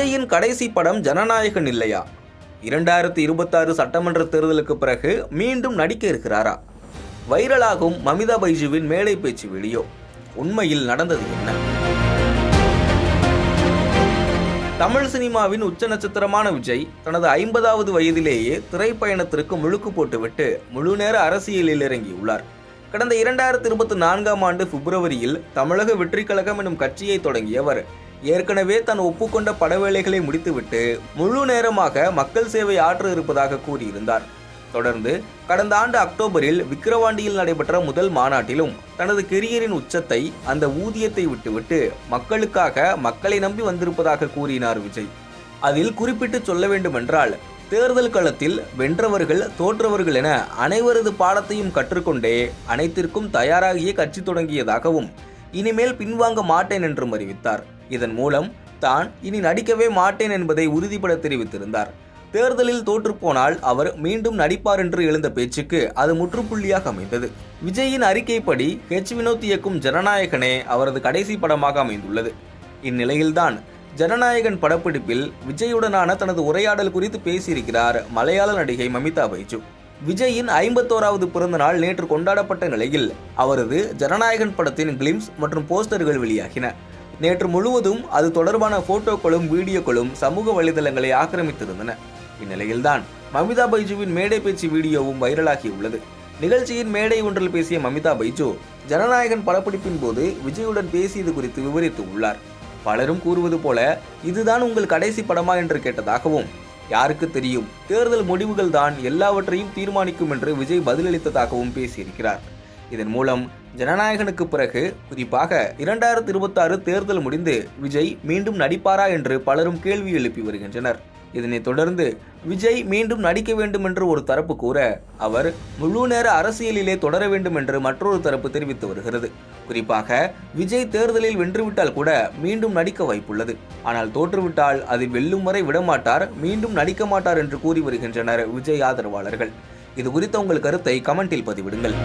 விஜயின் கடைசி படம் ஜனநாயகன் இல்லையா? 2026 சட்டமன்ற தேர்தலுக்கு பிறகு மீண்டும் நடிக்க இருக்கிறாரா? வைரலாகும் மமிதா பைஜுவின் மேடை பேச்சு வீடியோ. உண்மையில் நடந்தது என்ன? தமிழ் சினிமாவின் உச்ச நட்சத்திரமான விஜய் தனது 50வது வயதிலேயே திரைப்பயணத்திற்கு முழுக்கு போட்டுவிட்டு முழு நேர அரசியலில் இறங்கியுள்ளார். கடந்த 2024ஆம் ஆண்டு பிப்ரவரியில் தமிழக வெற்றிக் கழகம் எனும் கட்சியை தொடங்கியவர் ஏற்கனவே தான் ஒப்புக்கொண்ட படவேளைகளை முடித்துவிட்டு முழு நேரமாக மக்கள் சேவை ஆற்ற இருப்பதாக கூறியிருந்தார். தொடர்ந்து கடந்த ஆண்டு அக்டோபரில் விக்கிரவாண்டியில் நடைபெற்ற முதல் மாநாட்டிலும் தனது கெரியரின் உச்சத்தை, அந்த ஊதியத்தை விட்டுவிட்டு மக்களுக்காக, மக்களை நம்பி வந்திருப்பதாக கூறினார் விஜய். அதில் குறிப்பிட்டு சொல்ல வேண்டுமென்றால், தேர்தல் களத்தில் வென்றவர்கள் தோற்றவர்கள் என அனைவரது பாடத்தையும் கற்றுக்கொண்டே அனைத்திற்கும் தயாராகிய கட்சி தொடங்கியதாகவும் இனிமேல் பின்வாங்க மாட்டேன் என்றும் அறிவித்தார். இதன் மூலம் தான் இனி நடிக்கவே மாட்டேன் என்பதை உறுதிபட தெரிவித்திருந்தார். தேர்தலில் தோற்றுப்போனால் அவர் மீண்டும் நடிப்பார் என்று எழுந்த பேச்சுக்கு அது முற்றுப்புள்ளியாக அமைந்தது. விஜயின் அறிக்கைப்படி வினோத் இயக்கும் ஜனநாயகனே அவரது கடைசி படமாக அமைந்துள்ளது. இந்நிலையில்தான் ஜனநாயகன் படப்பிடிப்பில் விஜயுடனான தனது உரையாடல் குறித்து பேசியிருக்கிறார் மலையாள நடிகை மமிதா பைஜு. விஜயின் 51வது பிறந்த நாள் நேற்று கொண்டாடப்பட்ட நிலையில் அவரது ஜனநாயகன் படத்தின் கிளிம்ஸ் மற்றும் போஸ்டர்கள் வெளியாகின. நேற்று முழுவதும் அது தொடர்பான போட்டோக்களும் வீடியோக்களும் சமூக வலைதளங்களை ஆக்கிரமித்திருந்தன. இந்நிலையில்தான் மமிதா பைஜுவின் மேடை பேச்சு வீடியோவும் வைரலாகியுள்ளது. நிகழ்ச்சியின் மேடை ஒன்றில் பேசிய மமிதா பைஜு ஜனநாயகன் படப்பிடிப்பின் போது விஜயுடன் பேசியது குறித்து விவரித்து உள்ளார். பலரும் கூறுவது போல இதுதான் உங்கள் கடைசி படமா என்று கேட்டதாகவும், யாருக்கு தெரியும், தேர்தல் முடிவுகள் தான் எல்லாவற்றையும் தீர்மானிக்கும் என்று விஜய் பதிலளித்ததாகவும் பேசியிருக்கிறார். இதன் மூலம் ஜனநாயகனுக்கு பிறகு, குறிப்பாக 2026 தேர்தல் முடிந்து விஜய் மீண்டும் நடிப்பாரா என்று பலரும் கேள்வி எழுப்பி வருகின்றனர். இதனைத் தொடர்ந்து விஜய் மீண்டும் நடிக்க வேண்டும் என்று ஒரு தரப்பு கூற, அவர் முழு நேர அரசியலிலே தொடர வேண்டும் என்று மற்றொரு தரப்பு தெரிவித்து வருகிறது. குறிப்பாக விஜய் தேர்தலில் வென்றுவிட்டால் கூட மீண்டும் நடிக்க வாய்ப்புள்ளது. ஆனால் தோற்றுவிட்டால் அது வெல்லும் வரை விடமாட்டார், மீண்டும் நடிக்க மாட்டார் என்று கூறி வருகின்றனர் விஜய் ஆதரவாளர்கள். இது குறித்த உங்கள் கருத்தை கமெண்டில் பதிவிடுங்கள்.